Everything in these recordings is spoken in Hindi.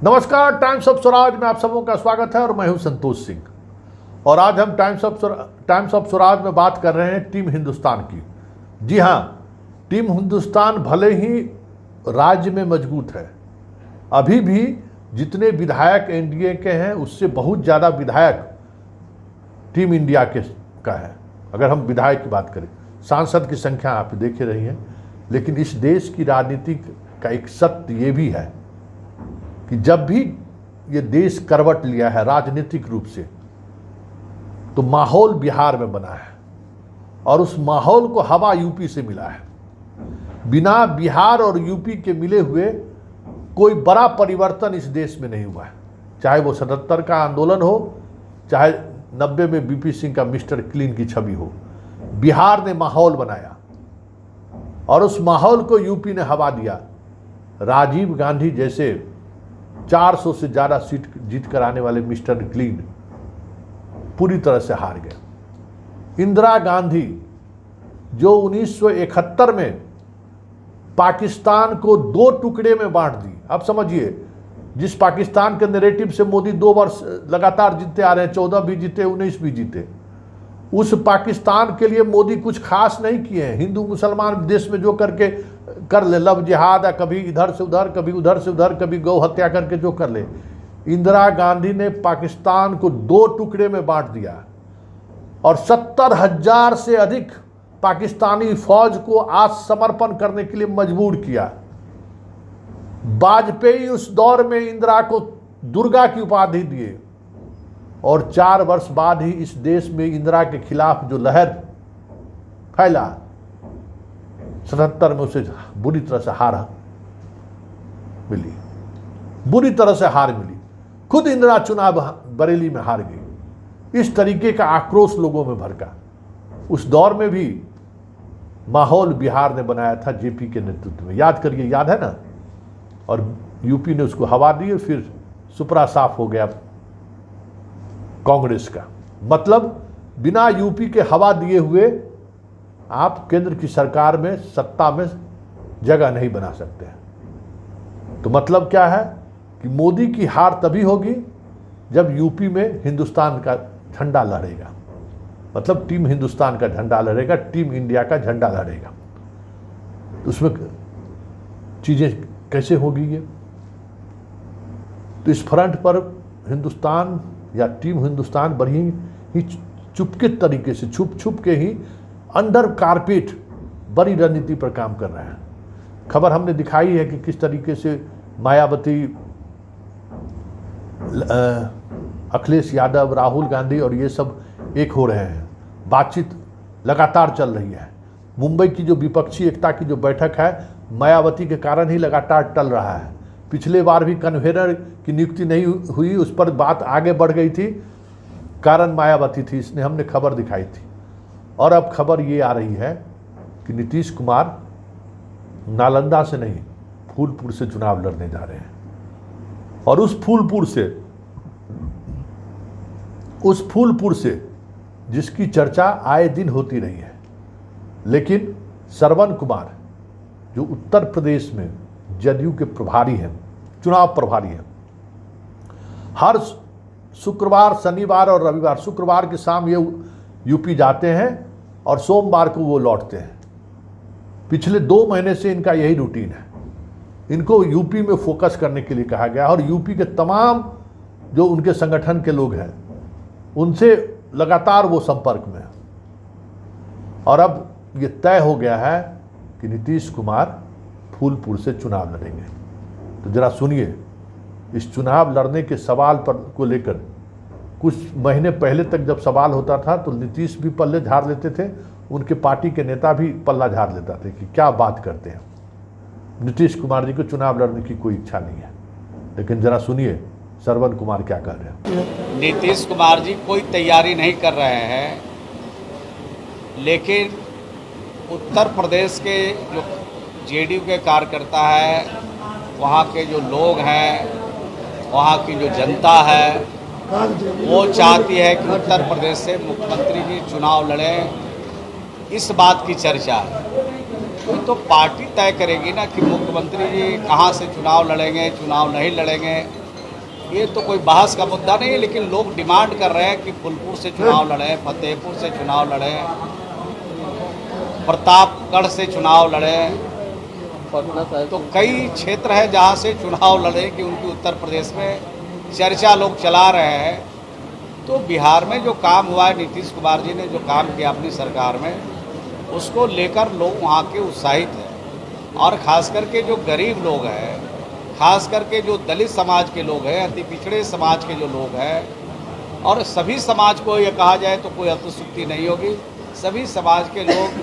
नमस्कार, टाइम्स ऑफ स्वराज में आप सबों का स्वागत है और मैं हूं संतोष सिंह। और आज हम टाइम्स ऑफ स्वराज में बात कर रहे हैं टीम हिंदुस्तान की। जी हां, टीम हिंदुस्तान भले ही राज्य में मजबूत है, अभी भी जितने विधायक एनडीए के हैं उससे बहुत ज़्यादा विधायक टीम इंडिया का है। अगर हम विधायक की बात करें, सांसद की संख्या आप देख रही हैं। लेकिन इस देश की राजनीति का एक सत्य ये भी है कि जब भी ये देश करवट लिया है राजनीतिक रूप से, तो माहौल बिहार में बना है और उस माहौल को हवा यूपी से मिला है। बिना बिहार और यूपी के मिले हुए कोई बड़ा परिवर्तन इस देश में नहीं हुआ है। चाहे वो 77 का आंदोलन हो, चाहे 90 में बीपी सिंह का मिस्टर क्लीन की छवि हो, बिहार ने माहौल बनाया और उस माहौल को यूपी ने हवा दिया। राजीव गांधी जैसे 400 से ज़्यादा सीट जीत कर आने वाले मिस्टर क्लीन पूरी तरह से हार गए। इंदिरा गांधी जो 1971 में पाकिस्तान को 2 टुकड़े में बांट दी। अब समझिए, जिस पाकिस्तान के नैरेटिव से मोदी 2 वर्ष लगातार जीतते आ रहे हैं, 14 भी जीते, 19 भी जीते, उस पाकिस्तान के लिए मोदी कुछ खास नहीं किए हैं। हिंदू मुसलमान देश में जो करके कर ले, लव जिहाद, कभी इधर से उधर, कभी उधर से उधर, कभी गौ हत्या करके जो कर ले। इंदिरा गांधी ने पाकिस्तान को 2 टुकड़े में बांट दिया और 70,000 से अधिक पाकिस्तानी फौज को आत्मसमर्पण करने के लिए मजबूर किया। वाजपेयी उस दौर में इंदिरा को दुर्गा की उपाधि दिए और 4 वर्ष बाद ही इस देश में इंदिरा के खिलाफ जो लहर फैला, 77 में उसे बुरी तरह से हार मिली, बुरी तरह से हार मिली। खुद इंदिरा चुनाव बरेली में हार गई। इस तरीके का आक्रोश लोगों में भड़का। उस दौर में भी माहौल बिहार ने बनाया था जेपी के नेतृत्व में, याद करिए, याद है ना। और यूपी ने उसको हवा दी और फिर सुपरा साफ हो गया कांग्रेस का। मतलब बिना यूपी के हवा दिए हुए आप केंद्र की सरकार में, सत्ता में जगह नहीं बना सकते। तो मतलब क्या है कि मोदी की हार तभी होगी जब यूपी में हिंदुस्तान का झंडा लहरेगा। मतलब टीम हिंदुस्तान का झंडा लहरेगा, टीम इंडिया का झंडा लहरेगा। तो उसमें चीजें कैसे होगी ये? तो इस फ्रंट पर हिंदुस्तान या टीम हिंदुस्तान बड़ी ही चुपके तरीके से, छुप छुप के ही, अंडर कारपेट बड़ी रणनीति पर काम कर रहे हैं। खबर हमने दिखाई है कि किस तरीके से मायावती, अखिलेश यादव, राहुल गांधी और ये सब एक हो रहे हैं। बातचीत लगातार चल रही है। मुंबई की जो विपक्षी एकता की जो बैठक है, मायावती के कारण ही लगातार टल रहा है। पिछले बार भी कन्वेनर की नियुक्ति नहीं हुई, उस पर बात आगे बढ़ गई थी, कारण मायावती थी, इसने हमने खबर दिखाई थी। और अब खबर ये आ रही है कि नीतीश कुमार नालंदा से नहीं, फूलपुर से चुनाव लड़ने जा रहे हैं। और उस फूलपुर से जिसकी चर्चा आए दिन होती रही है। लेकिन श्रवण कुमार जो उत्तर प्रदेश में जदयू के प्रभारी हैं, चुनाव प्रभारी हैं, हर शुक्रवार, शनिवार और रविवार, शुक्रवार की शाम ये यूपी जाते हैं और सोमवार को वो लौटते हैं। पिछले 2 महीने से इनका यही रूटीन है। इनको यूपी में फोकस करने के लिए कहा गया और यूपी के तमाम जो उनके संगठन के लोग हैं उनसे लगातार वो संपर्क में है। और अब ये तय हो गया है कि नीतीश कुमार फूलपुर से चुनाव लड़ेंगे। तो जरा सुनिए, इस चुनाव लड़ने के सवाल पर को लेकर कुछ महीने पहले तक जब सवाल होता था तो नीतीश भी पल्ले झाड़ लेते थे, उनके पार्टी के नेता भी पल्ला झाड़ लेता थे कि क्या बात करते हैं। नीतीश कुमार जी को चुनाव लड़ने की कोई इच्छा नहीं है। लेकिन जरा सुनिए श्रवण कुमार क्या कर रहे हैं। नीतीश कुमार जी कोई तैयारी नहीं कर रहे हैं, लेकिन उत्तर प्रदेश के जो जेडीयू के कार्यकर्ता है, वहाँ के जो लोग हैं, वहाँ की जो जनता है, वो चाहती है कि उत्तर प्रदेश से मुख्यमंत्री जी चुनाव लड़ें। इस बात की चर्चा है। तो पार्टी तय करेगी ना कि मुख्यमंत्री जी कहाँ से चुनाव लड़ेंगे, चुनाव नहीं लड़ेंगे। ये तो कोई बहस का मुद्दा नहीं है, लेकिन लोग डिमांड कर रहे हैं कि फूलपुर से चुनाव लड़े, फतेहपुर से चुनाव लड़े, प्रतापगढ़ से चुनाव लड़े। तो कई क्षेत्र है जहाँ से चुनाव लड़े कि उनकी उत्तर प्रदेश में चर्चा लोग चला रहे हैं। तो बिहार में जो काम हुआ है, नीतीश कुमार जी ने जो काम किया अपनी सरकार में, उसको लेकर लोग वहाँ के उत्साहित हैं। और ख़ास करके जो गरीब लोग हैं, ख़ास करके जो दलित समाज के लोग हैं, अति पिछड़े समाज के जो लोग हैं, और सभी समाज को ये कहा जाए तो कोई अतिशयोक्ति नहीं होगी, सभी समाज के लोग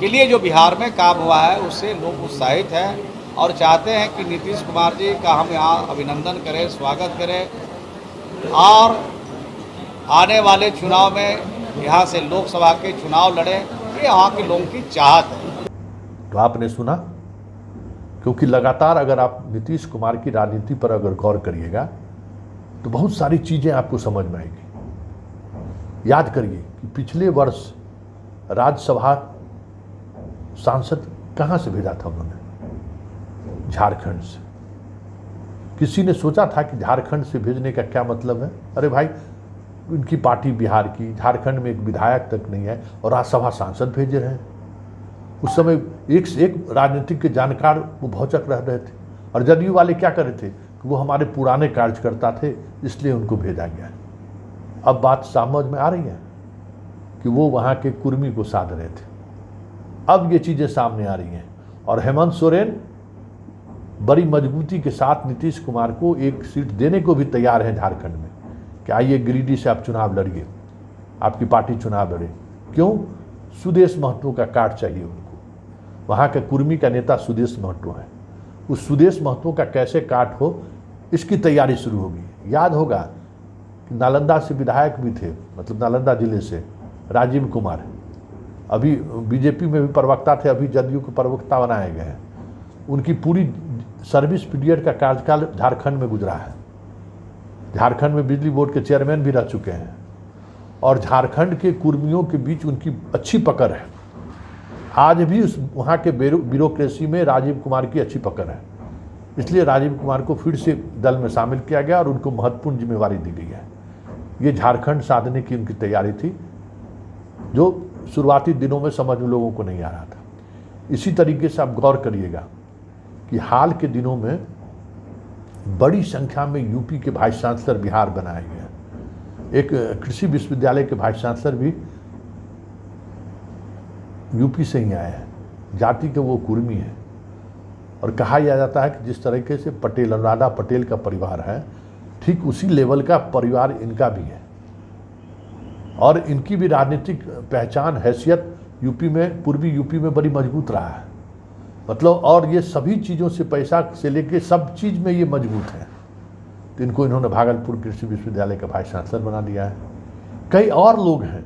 के लिए जो बिहार में काम हुआ है उससे लोग उत्साहित हैं और चाहते हैं कि नीतीश कुमार जी का हम यहाँ अभिनंदन करें, स्वागत करें और आने वाले चुनाव में यहाँ से लोकसभा के चुनाव लड़े। ये यहाँ के लोगों की चाहत है। तो आपने सुना, क्योंकि लगातार अगर आप नीतीश कुमार की राजनीति पर अगर गौर करिएगा तो बहुत सारी चीज़ें आपको समझ में आएगी। याद करिए कि पिछले वर्ष राज्यसभा सांसद कहाँ से भेजा था उन्होंने? झारखंड से। किसी ने सोचा था कि झारखंड से भेजने का क्या मतलब है? अरे भाई, उनकी पार्टी बिहार की, झारखंड में एक विधायक तक नहीं है और राज्यसभा सांसद भेज रहे हैं। उस समय एक से एक राजनीतिक के जानकार वो भौचक रह रहे थे। और जदयू वाले क्या कर रहे थे कि वो हमारे पुराने कार्यकर्ता थे इसलिए उनको भेजा गया। अब बात समझ में आ रही है कि वो वहाँ के कुर्मी को साध रहे थे। अब ये चीज़ें सामने आ रही हैं और हेमंत सोरेन बड़ी मजबूती के साथ नीतीश कुमार को एक सीट देने को भी तैयार हैं झारखंड में कि आइए गिरिडीह से आप चुनाव लड़िए, आपकी पार्टी चुनाव लड़े। क्यों? सुदेश महतो का कार्ड चाहिए उनको। वहाँ के कुर्मी का नेता सुदेश महतो है। उस सुदेश महतो का कैसे कार्ड हो, इसकी तैयारी शुरू होगी। याद होगा कि नालंदा से विधायक भी थे, मतलब नालंदा जिले से राजीव कुमार, अभी बीजेपी में भी प्रवक्ता थे, अभी जदयू के प्रवक्ता बनाए गए हैं। उनकी पूरी सर्विस पीरियड का कार्यकाल झारखंड में गुजरा है। झारखंड में बिजली बोर्ड के चेयरमैन भी रह चुके हैं और झारखंड के कुर्मियों के बीच उनकी अच्छी पकड़ है। आज भी उस वहाँ के ब्यूरोक्रेसी में राजीव कुमार की अच्छी पकड़ है, इसलिए राजीव कुमार को फिर से दल में शामिल किया गया और उनको महत्वपूर्ण जिम्मेवारी दी गई है। ये झारखंड साधने की उनकी तैयारी थी, जो शुरुआती दिनों में समझ में लोगों को नहीं आ रहा था। इसी तरीके से आप गौर करिएगा कि हाल के दिनों में बड़ी संख्या में यूपी के वाइस चांसलर बिहार बनाए गए हैं। एक कृषि विश्वविद्यालय के वाइस चांसलर भी यूपी से ही आए हैं। जाति के वो कुर्मी हैं और कहा यह जाता है कि जिस तरीके से पटेल, अनुराधा पटेल का परिवार है, ठीक उसी लेवल का परिवार इनका भी है और इनकी भी राजनीतिक पहचान, हैसियत यूपी में, पूर्वी यूपी में बड़ी मजबूत रहा है। मतलब और ये सभी चीज़ों से, पैसा से लेके सब चीज़ में ये मजबूत है। तो इनको इन्होंने भागलपुर कृषि विश्वविद्यालय का वाइस चांसलर बना दिया है। कई और लोग हैं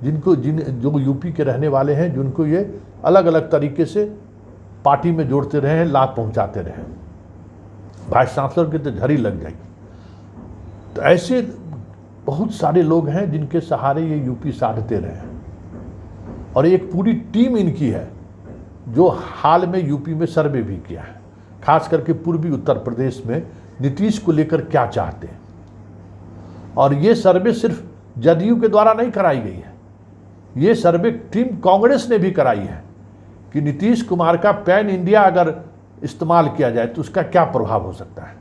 जो यूपी के रहने वाले हैं, जिनको ये अलग अलग तरीके से पार्टी में जोड़ते रहे हैं, लाभ पहुंचाते रहे। वाइस चांसलर की तो झड़ी लग जाएगी। तो ऐसे बहुत सारे लोग हैं जिनके सहारे ये यूपी साधते रहे हैं और एक पूरी टीम इनकी है जो हाल में यूपी में सर्वे भी किया है, खास करके पूर्वी उत्तर प्रदेश में नीतीश को लेकर क्या चाहते हैं। और ये सर्वे सिर्फ जदयू के द्वारा नहीं कराई गई है, ये सर्वे टीम कांग्रेस ने भी कराई है कि नीतीश कुमार का पैन इंडिया अगर इस्तेमाल किया जाए तो उसका क्या प्रभाव हो सकता है।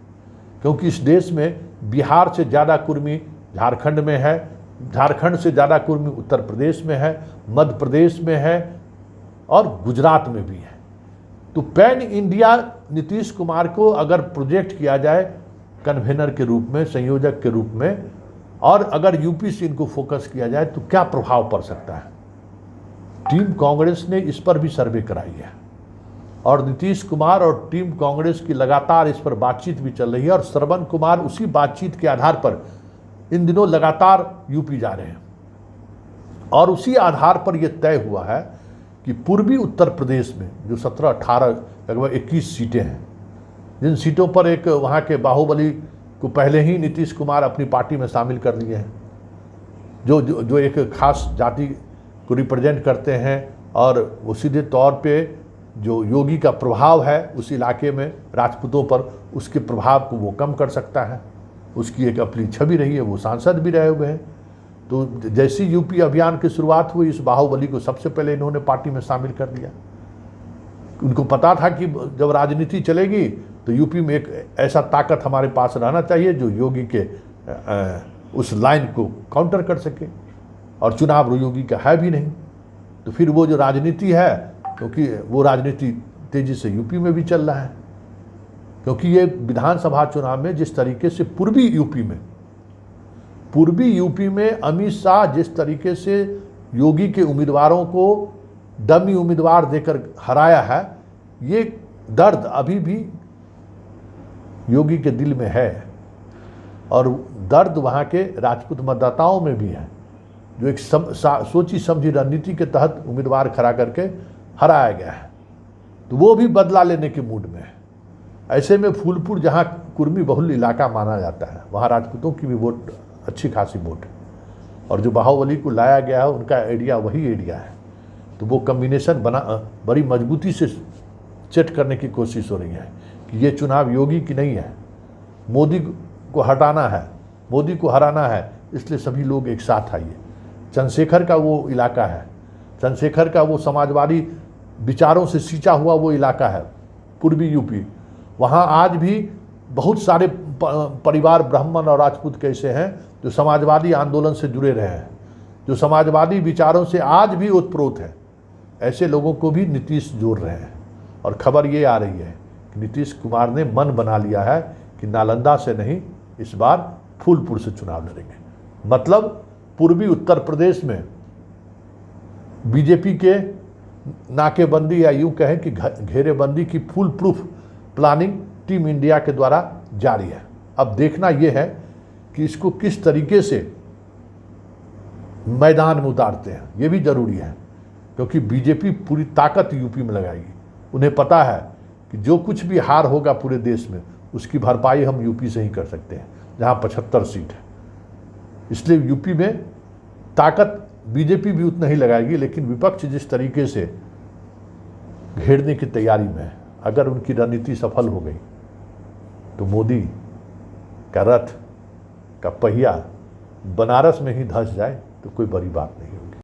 क्योंकि इस देश में बिहार से ज़्यादा कुर्मी झारखंड में है, झारखंड से ज़्यादा कुर्मी उत्तर प्रदेश में है, मध्य प्रदेश में है और गुजरात में भी है। तो पैन इंडिया नीतीश कुमार को अगर प्रोजेक्ट किया जाए कन्वेनर के रूप में, संयोजक के रूप में, और अगर यूपी से इनको फोकस किया जाए तो क्या प्रभाव पड़ सकता है। टीम कांग्रेस ने इस पर भी सर्वे कराई है और नीतीश कुमार और टीम कांग्रेस की लगातार इस पर बातचीत भी चल रही है और श्रवण कुमार उसी बातचीत के आधार पर इन दिनों लगातार यूपी जा रहे हैं। और उसी आधार पर यह तय हुआ है कि पूर्वी उत्तर प्रदेश में जो 17, 18, लगभग 21 सीटें हैं, जिन सीटों पर एक वहाँ के बाहुबली को पहले ही नीतीश कुमार अपनी पार्टी में शामिल कर लिए हैं, जो एक खास जाति को रिप्रेजेंट करते हैं और वो सीधे तौर पे जो योगी का प्रभाव है उस इलाके में राजपूतों पर, उसके प्रभाव को वो कम कर सकता है। उसकी एक अपनी छवि रही है, वो सांसद भी रहे हुए हैं। तो जैसी यूपी अभियान की शुरुआत हुई, इस बाहुबली को सबसे पहले इन्होंने पार्टी में शामिल कर लिया। उनको पता था कि जब राजनीति चलेगी तो यूपी में एक ऐसा ताकत हमारे पास रहना चाहिए जो योगी के उस लाइन को काउंटर कर सके, और चुनाव योगी का है भी नहीं। तो फिर वो जो राजनीति है, क्योंकि वो राजनीति तेजी से यूपी में भी चल रहा है, क्योंकि ये विधानसभा चुनाव में जिस तरीके से पूर्वी यूपी में अमित शाह जिस तरीके से योगी के उम्मीदवारों को डमी उम्मीदवार देकर हराया है, ये दर्द अभी भी योगी के दिल में है, और दर्द वहाँ के राजपूत मतदाताओं में भी है, जो एक सोची समझी रणनीति के तहत उम्मीदवार खड़ा करके हराया गया है। तो वो भी बदला लेने के मूड में है। ऐसे में फूलपुर, जहाँ कुर्मी बहुल इलाका माना जाता है, वहाँ राजपूतों की भी वोट, अच्छी खासी वोट है, और जो बाहुबली को लाया गया है उनका एरिया वही एरिया है। तो वो कम्बिनेशन बड़ी मजबूती से सेट करने की कोशिश हो रही है कि ये चुनाव योगी की नहीं है, मोदी को हटाना है, मोदी को हराना है, इसलिए सभी लोग एक साथ आइए। चंद्रशेखर का वो इलाका है, चंद्रशेखर का वो समाजवादी विचारों से सींचा हुआ वो इलाका है पूर्वी यूपी। वहाँ आज भी बहुत सारे परिवार ब्राह्मण और राजपूत कैसे हैं जो समाजवादी आंदोलन से जुड़े रहे हैं, जो समाजवादी विचारों से आज भी ओतप्रोत हैं। ऐसे लोगों को भी नीतीश जोड़ रहे हैं, और खबर ये आ रही है कि नीतीश कुमार ने मन बना लिया है कि नालंदा से नहीं, इस बार फूलपुर से चुनाव लड़ेंगे। मतलब पूर्वी उत्तर प्रदेश में बीजेपी के नाकेबंदी, या यूँ कहें कि घेरेबंदी की full proof planning team India के द्वारा जारी है। अब देखना यह है कि इसको किस तरीके से मैदान में उतारते हैं, ये भी जरूरी है, क्योंकि बीजेपी पूरी ताकत यूपी में लगाएगी। उन्हें पता है कि जो कुछ भी हार होगा पूरे देश में, उसकी भरपाई हम यूपी से ही कर सकते हैं, जहां 75 सीट है। इसलिए यूपी में ताकत बीजेपी भी उतना ही लगाएगी, लेकिन विपक्ष जिस तरीके से घेरने की तैयारी में है, अगर उनकी रणनीति सफल हो गई तो मोदी का रथ का पहिया बनारस में ही धंस जाए तो कोई बड़ी बात नहीं होगी।